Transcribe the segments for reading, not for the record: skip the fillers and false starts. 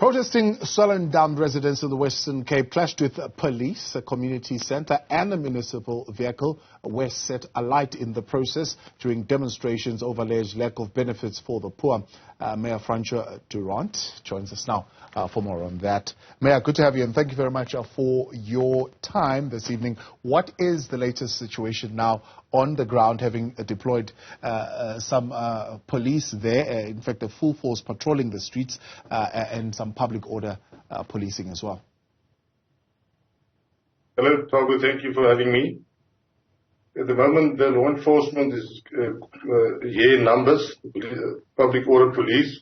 Protesting Swellendam residents in the Western Cape clashed with police, a community centre and a municipal vehicle were set alight in the process during demonstrations over alleged lack of benefits for the poor. Mayor Francois du Rand joins us now for more on that. Mayor, good to have you and thank you very much for your time this evening. What is the latest situation now on the ground, having deployed some police there, in fact a full force patrolling the streets and some public order policing as well? Hello, Togo. Thank you for having me. At the moment, the law enforcement is here in numbers. Public order police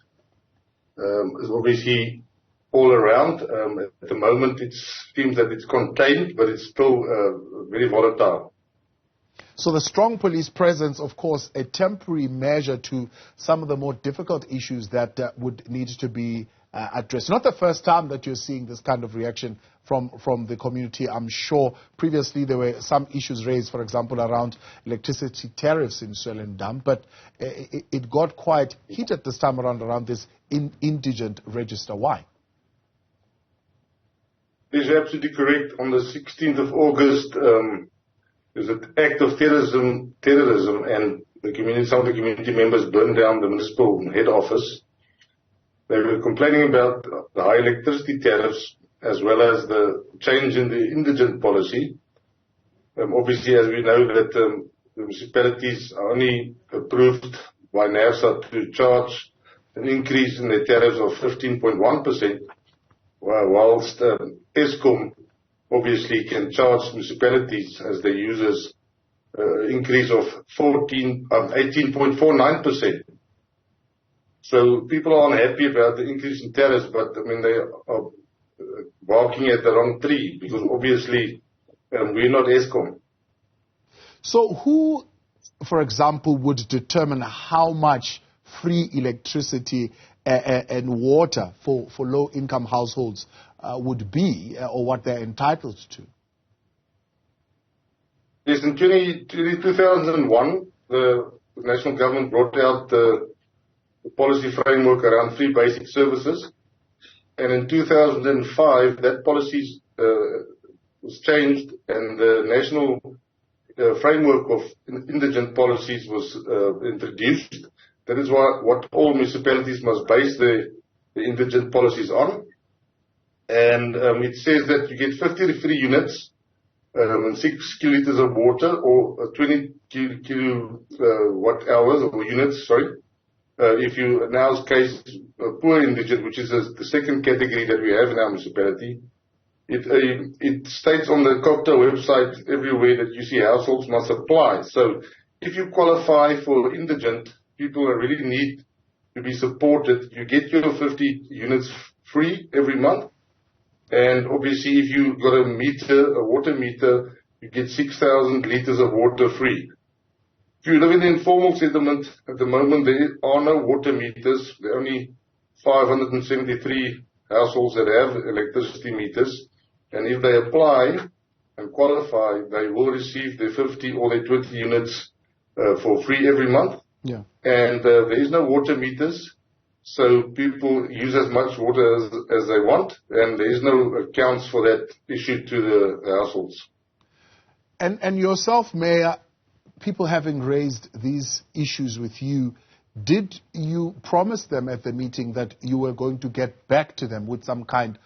is obviously all around. At the moment, it seems that it's contained, but it's still very volatile. So the strong police presence, of course, a temporary measure to some of the more difficult issues that would need to be addressed. Not the first time that you're seeing this kind of reaction from the community. I'm sure previously there were some issues raised, for example, around electricity tariffs in Swellendam, but it got quite heated this time around this indigent register. Why? This is absolutely correct. On the 16th of August, there's an act of terrorism, and some of the community members burned down the municipal head office. They were complaining about the high electricity tariffs as well as the change in the indigent policy. Obviously, as we know that the municipalities are only approved by NAFSA to charge an increase in their tariffs of 15.1%, whilst Eskom obviously can charge municipalities as their users increase of 18.49%. So people are unhappy about the increase in tariffs, but I mean they are barking at the wrong tree because obviously we're not Eskom. So who, for example, would determine how much free electricity and water for low-income households would be, or what they're entitled to? Yes, in 2001, the national government brought out the policy framework around free basic services. And in 2005, that policy was changed and the national framework of indigent policies was introduced. That is what all municipalities must base the indigent policies on. And it says that you get 50 free units and 6 kiloliters of water or 20 kilowatt hours or units, sorry. If you, in our case, poor indigent, which is the second category that we have in our municipality, it states on the COPTA website everywhere that you see households must apply. So if you qualify for indigent, people really need to be supported. You get your 50 units free every month. And obviously, if you got a water meter, you get 6,000 liters of water free. If you live in an informal settlement, at the moment there are no water meters. There are only 573 households that have electricity meters. And if they apply and qualify, they will receive their 50 or their 20 units for free every month. Yeah. And there is no water meters. So people use as much water as they want, and there is no accounts for that issue to the households. And yourself, Mayor, people having raised these issues with you, did you promise them at the meeting that you were going to get back to them with some kind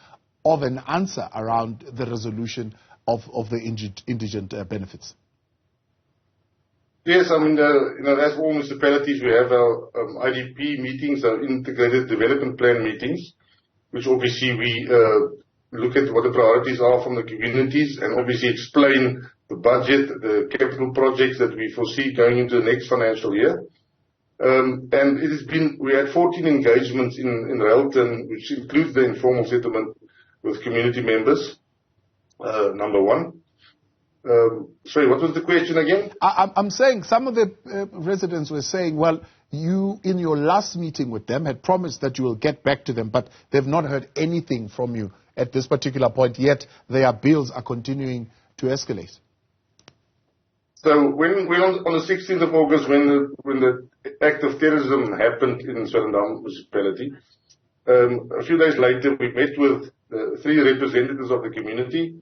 of an answer around the resolution of the indigent benefits? Yes, I mean, as all municipalities, we have our IDP meetings, our Integrated Development Plan meetings, which obviously we look at what the priorities are from the communities and obviously explain the budget, the capital projects that we foresee going into the next financial year. And it has been, we had 14 engagements in Railton, which includes the informal settlement with community members, number one. Sorry, what was the question again? I'm saying some of the residents were saying, well, you, in your last meeting with them, had promised that you will get back to them, but they've not heard anything from you at this particular point, yet their bills are continuing to escalate. So when on the 16th of August, when the act of terrorism happened in Swellendam municipality, A few days later, we met with 3 representatives of the community,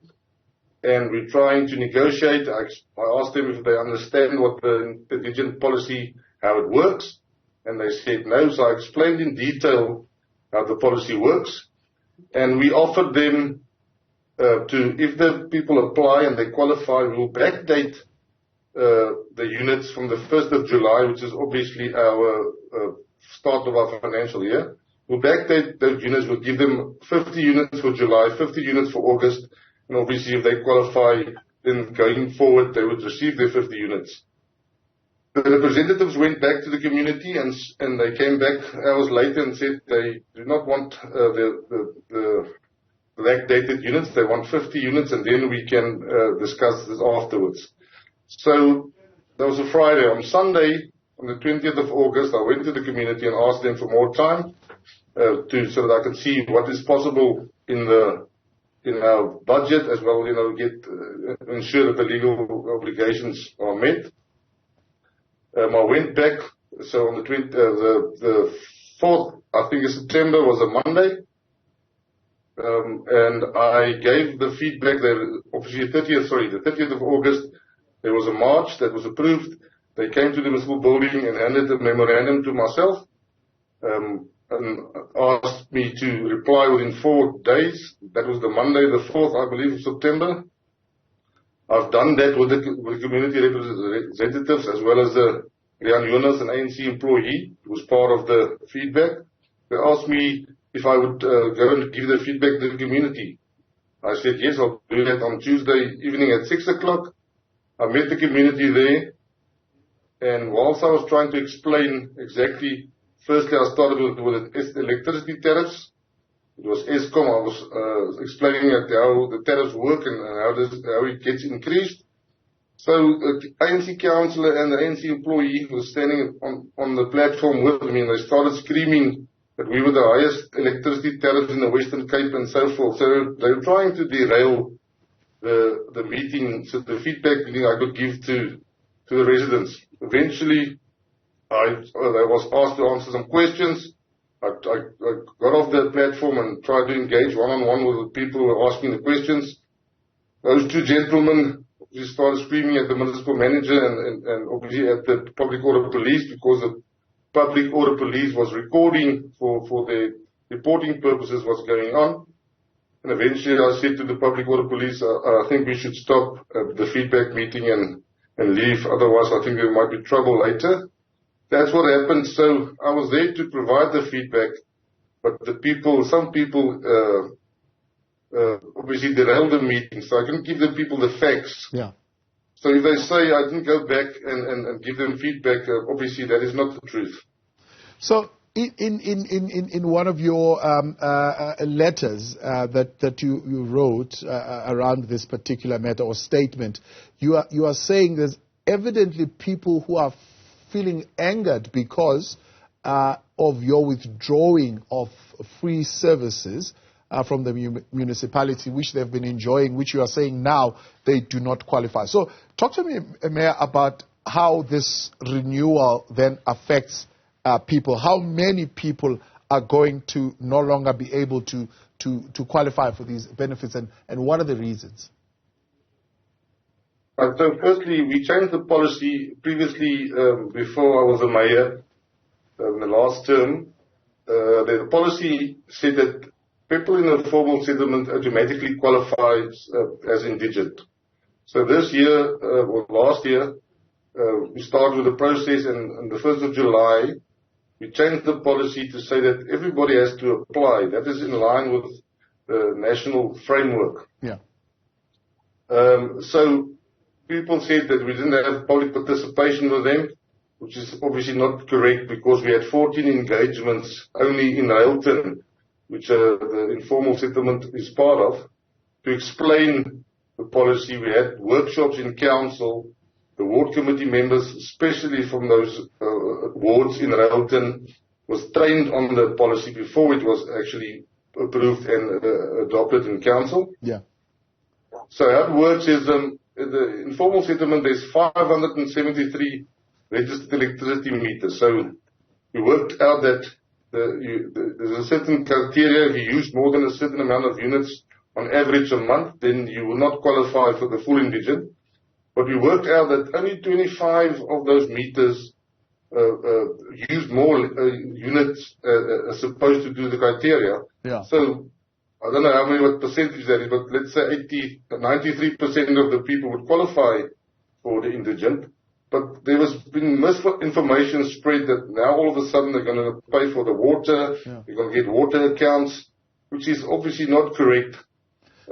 and we're trying to negotiate. I asked them if they understand what the Indigent policy, how it works, and they said no. So I explained in detail how the policy works, and we offered them if the people apply and they qualify, we will backdate the units from the 1st of July, which is obviously our start of our financial year. We'll backdate those units. We'll give them 50 units for July, 50 units for August, and obviously if they qualify, then going forward they would receive their 50 units. The representatives went back to the community and they came back hours later and said they do not want the backdated units. They want 50 units, and then we can discuss this afterwards. So that was a Friday. On Sunday, on the 20th of August, I went to the community and asked them for more time so that I could see what is possible in our budget, as well, ensure that the legal obligations are met. I went back. So on the 4th, I think, of September was a Monday. And I gave the feedback that obviously the 30th of August, there was a march that was approved. They came to the municipal building and handed a memorandum to myself, and asked me to reply within 4 days. That was the Monday, the 4th, I believe, of September. I've done that with the community representatives, as well as the Rian Jonas, an ANC employee, who was part of the feedback. They asked me if I would go and give the feedback to the community. I said, yes, I'll do that on Tuesday evening at 6 o'clock. I met the community there, and whilst I was trying to explain exactly, firstly I started with the electricity tariffs. It was ESCOM. I was explaining how the tariffs work and how it gets increased. So the ANC councillor and the ANC employee was standing on the platform with me, and they started screaming that we were the highest electricity tariffs in the Western Cape and so forth. So they were trying to derail the meeting, so the feedback meeting I could give to the residents. Eventually, I was asked to answer some questions. I got off the platform and tried to engage one-on-one with the people who were asking the questions. Those 2 gentlemen started screaming at the municipal manager and obviously at the public order police, because the public order police was recording for their reporting purposes what's going on. And eventually I said to the public order police, I think we should stop the feedback meeting and leave. Otherwise, I think there might be trouble later. That's what happened. So I was there to provide the feedback, but some people obviously derailed the meeting, so I couldn't give the people the facts. Yeah. So if they say I didn't go back and give them feedback, obviously that is not the truth. So in one of your letters that you wrote around this particular matter or statement, you are saying there's evidently people who are feeling angered because of your withdrawing of free services from the municipality, which they've been enjoying, which you are saying now they do not qualify. So talk to me, Mayor, about how this renewal then affects people. How many people are going to no longer be able to qualify for these benefits, and what are the reasons? So firstly, we changed the policy previously, before I was a mayor, in the last term. The policy said that people in a formal settlement automatically qualify as indigent. So this year, or last year, we started with the process, and on the 1st of July, we changed the policy to say that everybody has to apply. That is in line with the national framework. Yeah. So people said that we didn't have public participation with them, which is obviously not correct, because we had 14 engagements only in Railton, which the informal settlement is part of, to explain the policy. We had workshops in council. The ward committee members, especially from those wards in Railton, was trained on the policy before it was actually approved and adopted in council. Yeah. So how it works is the informal settlement, there's 573 registered electricity meters. So we worked out that there's a certain criteria. If you use more than a certain amount of units on average a month, then you will not qualify for the full indigent. But we worked out that only 25 of those meters use more units as supposed to do the criteria. Yeah. So I don't know what percentage that is, but let's say 93% of the people would qualify for the indigent. But there has been misinformation spread that now all of a sudden they're going to pay for the water, they're going to get water accounts, which is obviously not correct.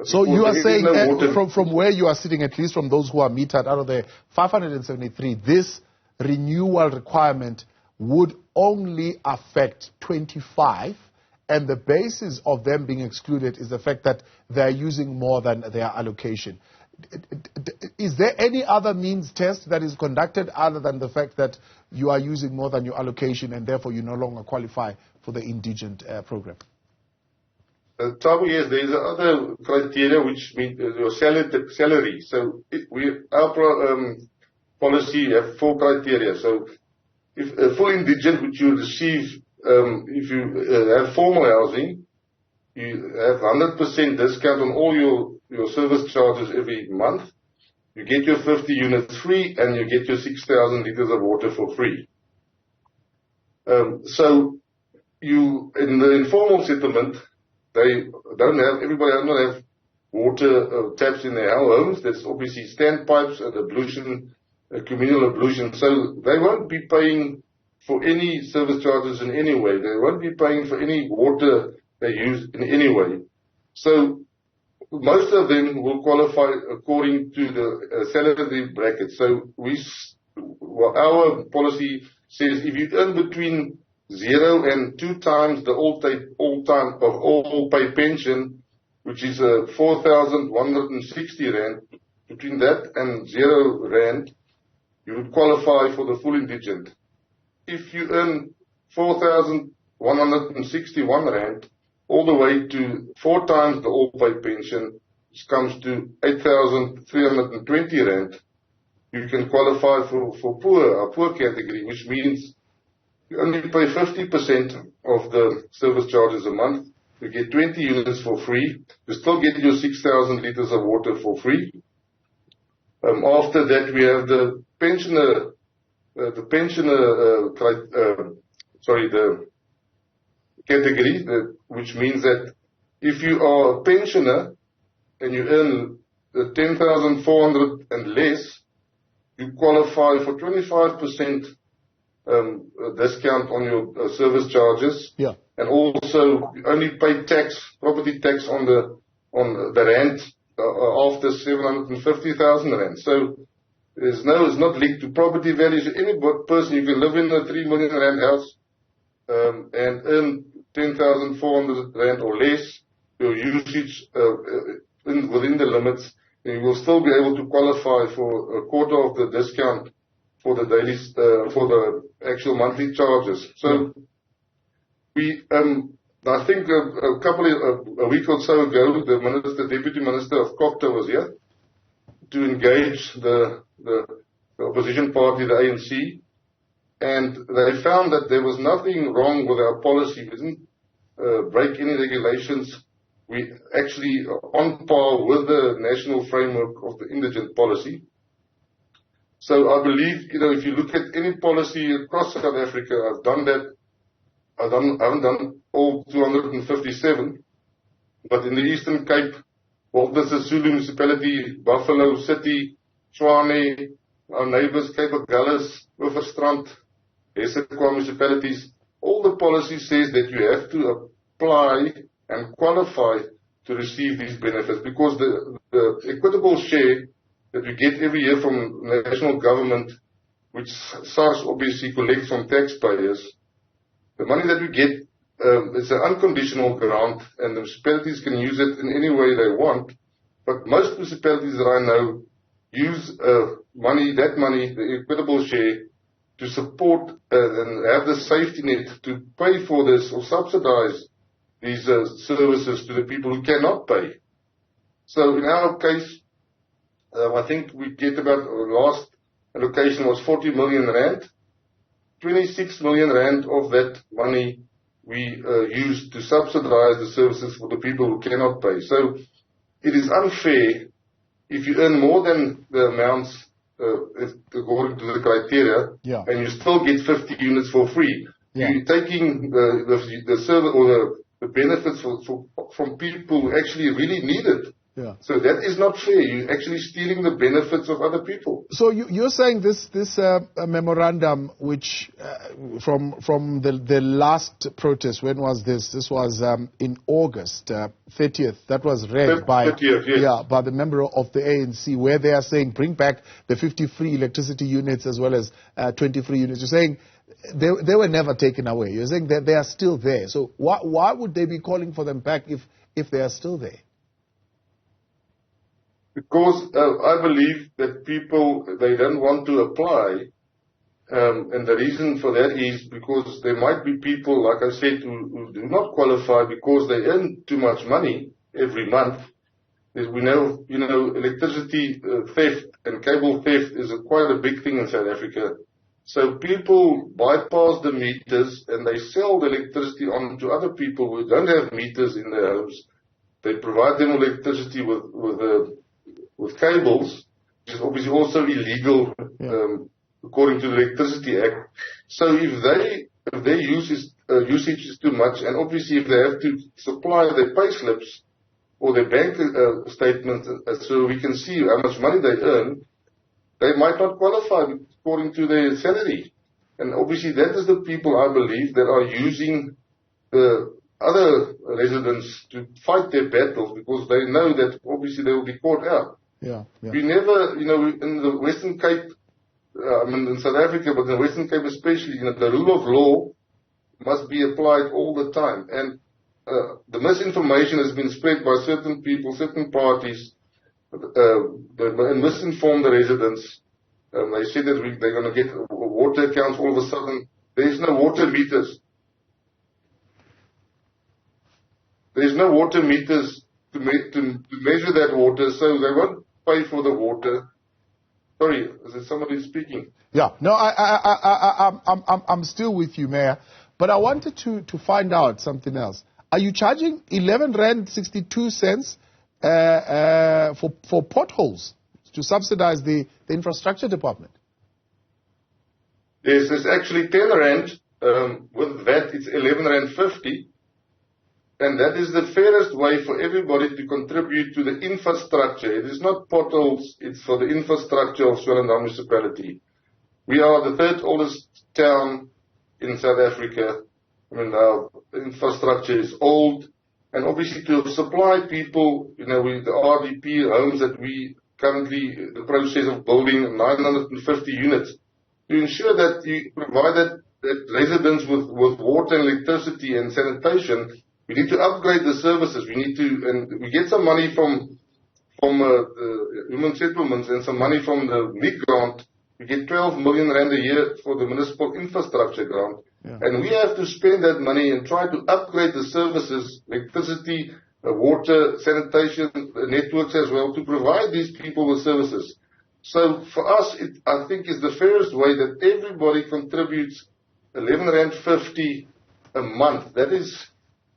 So you are saying, from where you are sitting, at least from those who are metered out of the 573, this renewal requirement would only affect 25, and the basis of them being excluded is the fact that they are using more than their allocation. Is there any other means test that is conducted other than the fact that you are using more than your allocation and therefore you no longer qualify for the indigent program? Tabu, yes, there is other criteria which mean your salary. So our policy have 4 criteria. So if a full indigent which you receive, if you have formal housing, you have 100% discount on all your service charges every month. You get your 50 units free and you get your 6,000 liters of water for free. So you, in the informal settlement, everybody does not have water taps in their homes. There's obviously standpipes and ablution, communal ablution. So they won't be paying for any service charges in any way. They won't be paying for any water they use in any way. So most of them will qualify according to the salary bracket. So our policy says if you earn between 0 and 2 times the all pay pension, which is 4,160 rand, between that and 0 rand, you would qualify for the full indigent. If you earn 4,161 rand, all the way to 4 times the all pay pension, which comes to 8,320 rand, you can qualify for a poor category, which means you only pay 50% of the service charges a month. You get 20 units for free. You still get your 6,000 liters of water for free. After that, we have the category, which means that if you are a pensioner and you earn 10,400 and less, you qualify for 25% discount on your service charges. Yeah. And also you only pay property tax on the rand after 750,000 rand. So it's not linked to property values. Any person, you can live in a 3 million rand house and earn 10,400 rand or less, your usage within the limits, and you will still be able to qualify for a quarter of the discount for the daily, for the actual monthly charges. So I think a week or so ago, the Deputy Minister of Copta was here to engage the opposition party, the ANC, and they found that there was nothing wrong with our policy. We didn't break any regulations. We actually are on par with the national framework of the indigent policy. So I believe, if you look at any policy across South Africa, I've done that. I haven't done all 257, but in the Eastern Cape, Walvis Sisulu Municipality, Buffalo City, Tshwane, our neighbors, Cape Agulhas, Hoofstrand, Hessequa municipalities, all the policy says that you have to apply and qualify to receive these benefits, because the equitable share that we get every year from national government, which SARS obviously collects from taxpayers, the money that we get is an unconditional grant, and the municipalities can use it in any way they want. But most municipalities that I know use that money, the equitable share, to support and have the safety net to pay for this or subsidize these services to the people who cannot pay. So in our case, I think we get about, last allocation was 40 million rand. 26 million rand of that money we use to subsidize the services for the people who cannot pay. So it is unfair if you earn more than the amounts according to the criteria, and you still get 50 units for free. You're taking the service or the benefits from people who actually really need it. So that is not fair. You're actually stealing the benefits of other people. So you're saying this memorandum, which from the last protest, when was this? This was in August 30th. That was read by 30th, yes. by the member of the ANC, where they are saying bring back the 50 free electricity units as well as 20 free units. You're saying they were never taken away. You're saying that they are still there. So why would they be calling for them back if they are still there? Because I believe that people, they don't want to apply, and the reason for that is because there might be people, like I said, who do not qualify because they earn too much money every month. As we know, electricity theft and cable theft is quite a big thing in South Africa. So people bypass the meters and they sell the electricity on to other people who don't have meters in their homes. They provide them electricity with cables, which is obviously also illegal according to the Electricity Act. So if their usage is too much, and obviously if they have to supply their pay slips or their bank statements so we can see how much money they earn, they might not qualify according to their salary. And obviously that is the people, I believe, that are using the other residents to fight their battles because they know that obviously they will be caught out. We never, in the Western Cape, in South Africa, but in the Western Cape especially, the rule of law must be applied all the time. And the misinformation has been spread by certain people, certain parties, and misinform the residents. They said that they're going to get water accounts all of a sudden. There is no water meters. There is no water meters to measure that water, so they won't pay for the water. Sorry, is there somebody speaking? Yeah, no, I'm still with you, Mayor. But I wanted to find out something else. Are you charging 11 Rand 62 cents for potholes to subsidize the infrastructure department? Yes, it's actually 10 Rand. With that, it's 11 Rand 50. And that is the fairest way for everybody to contribute to the infrastructure. It is not potholes, it's for the infrastructure of Swellendam municipality. We are the third oldest town in South Africa. Our infrastructure is old. And obviously to supply people, with the RDP homes that we currently in the process of building 950 units, to ensure that you provide that residents with water and electricity and sanitation. We need to upgrade the services. And we get some money from human settlements and some money from the MIG grant. We get 12 million Rand a year for the municipal infrastructure grant. And we have to spend that money and try to upgrade the services, electricity, water, sanitation, networks as well, to provide these people with services. So for us, I think is the fairest way that everybody contributes 11 Rand 50 a month. That is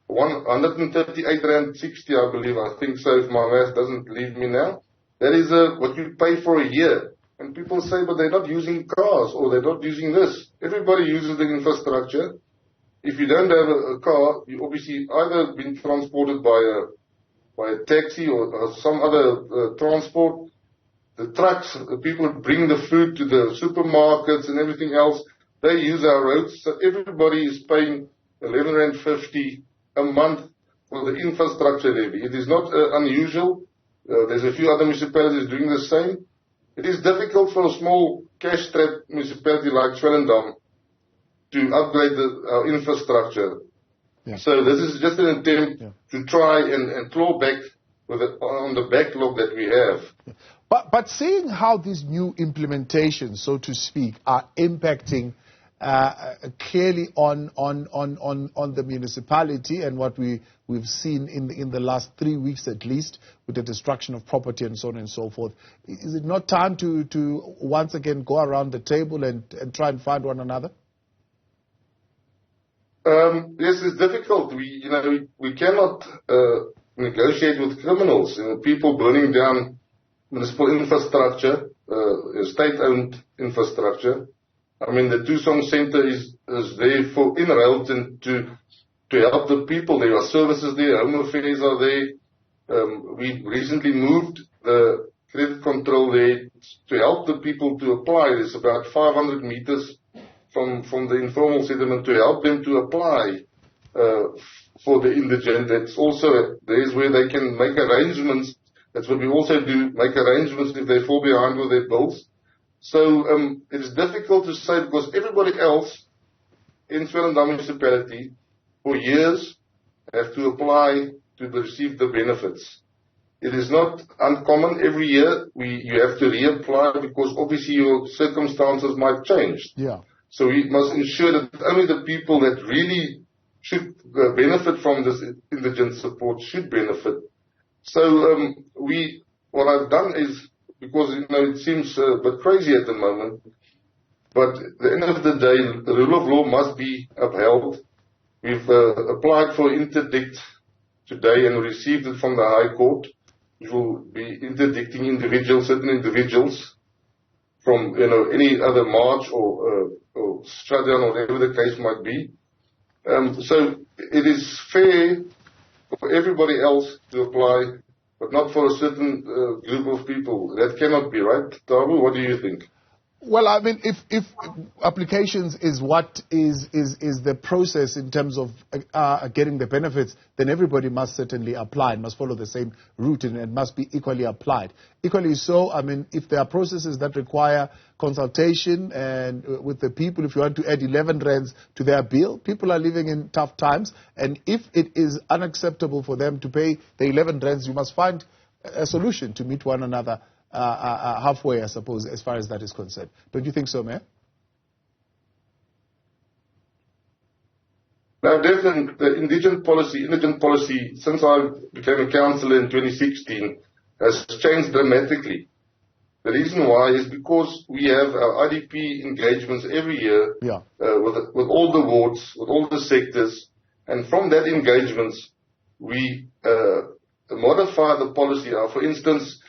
138 Rand 60, I believe. I think so, if my math doesn't leave me now. That is what you pay for a year. And people say, but they're not using cars or they're not using this. Everybody uses the infrastructure. If you don't have a car, you obviously either been transported by a taxi or some other transport. The trucks, the people who bring the food to the supermarkets and everything else, they use our roads. So everybody is paying 11 Rand 50 a month for the infrastructure levy. It is not unusual. There's a few other municipalities doing the same. It is difficult for a small cash-strapped municipality like Swellendam to upgrade our infrastructure. So this is just an attempt to try and claw back on the backlog that we have. But seeing how these new implementations, so to speak, are impacting clearly on the municipality and what we've seen in the last 3 weeks at least with the destruction of property and so on and so forth, is it not time to once again go around the table and try and find one another? Yes, it's difficult. We cannot negotiate with criminals. People burning down municipal infrastructure, state-owned infrastructure. I mean, the Tucson Center is there for in Railton to help the people. There are services there, home affairs are there. We recently moved the credit control there to help the people to apply. There's about 500 meters from the informal settlement to help them to apply for the indigent. That's also, there's where they can make arrangements. That's what we also do, make arrangements if they fall behind with their bills. So it is difficult to say because everybody else in Swellendam municipality for years have to apply to receive the benefits. It is not uncommon. Every year you have to reapply because obviously your circumstances might change. Yeah. So we must ensure that only the people that really should benefit from this indigent support should benefit. So what I've done is, because it seems a bit crazy at the moment, but at the end of the day, the rule of law must be upheld. We've applied for interdict today and received it from the High Court, which will be interdicting certain individuals from any other march or shutdown or whatever the case might be. So it is fair for everybody else to apply, but not for a certain group of people. That cannot be, right? Tabu, what do you think? Well, I mean, if applications is what is the process in terms of getting the benefits, then everybody must certainly apply and must follow the same route, and it must be equally applied. Equally so, I mean, if there are processes that require consultation and with the people, if you want to add 11 rands to their bill, people are living in tough times, and if it is unacceptable for them to pay the 11 rands, you must find a solution to meet one another halfway, I suppose, as far as that is concerned. Don't you think so, Mayor? Now, definitely, the indigent policy, since I became a councillor in 2016, has changed dramatically. The reason why is because we have our IDP engagements every year with all the wards, with all the sectors, and from that engagements, we modify the policy. For instance,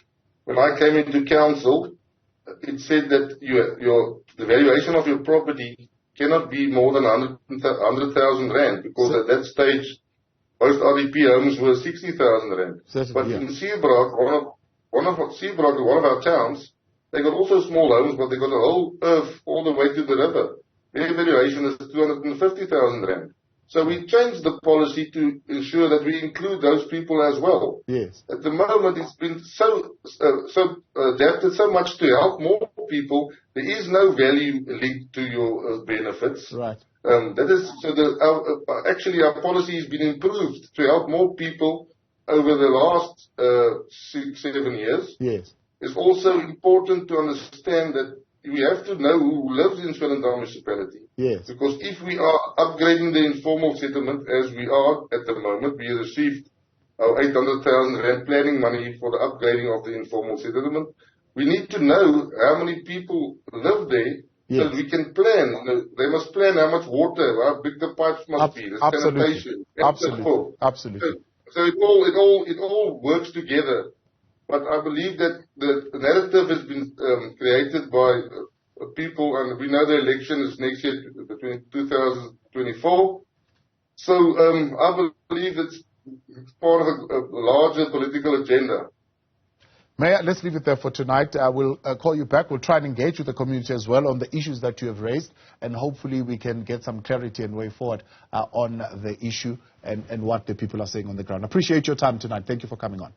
when I came into council, it said that the valuation of your property cannot be more than 100,000 rand, because at that stage, most RDP homes were 60,000 rand. But in Seabrook, one of our towns, they got also small homes, but they got a whole earth all the way to the river. Their valuation is 250,000 rand. So we changed the policy to ensure that we include those people as well. Yes. At the moment, it's been so adapted so much to help more people. There is no value linked to your benefits. Right. That is so. Actually, our policy has been improved to help more people over the last 7 years. Yes. It's also important to understand that we have to know who lives in Swellendam municipality. Yes. Because if we are upgrading the informal settlement, as we are at the moment, we received our 800,000 rand planning money for the upgrading of the informal settlement. We need to know how many people live there, so we can plan. They must plan how much water, how big the pipes must be, the sanitation. Absolutely. So it all works together. But I believe that the narrative has been created by people, and we know the election is next year, between 2024. So I believe it's part of a larger political agenda. Mayor, let's leave it there for tonight. I will call you back. We'll try and engage with the community as well on the issues that you have raised, and hopefully we can get some clarity and way forward on the issue and what the people are saying on the ground. Appreciate your time tonight. Thank you for coming on.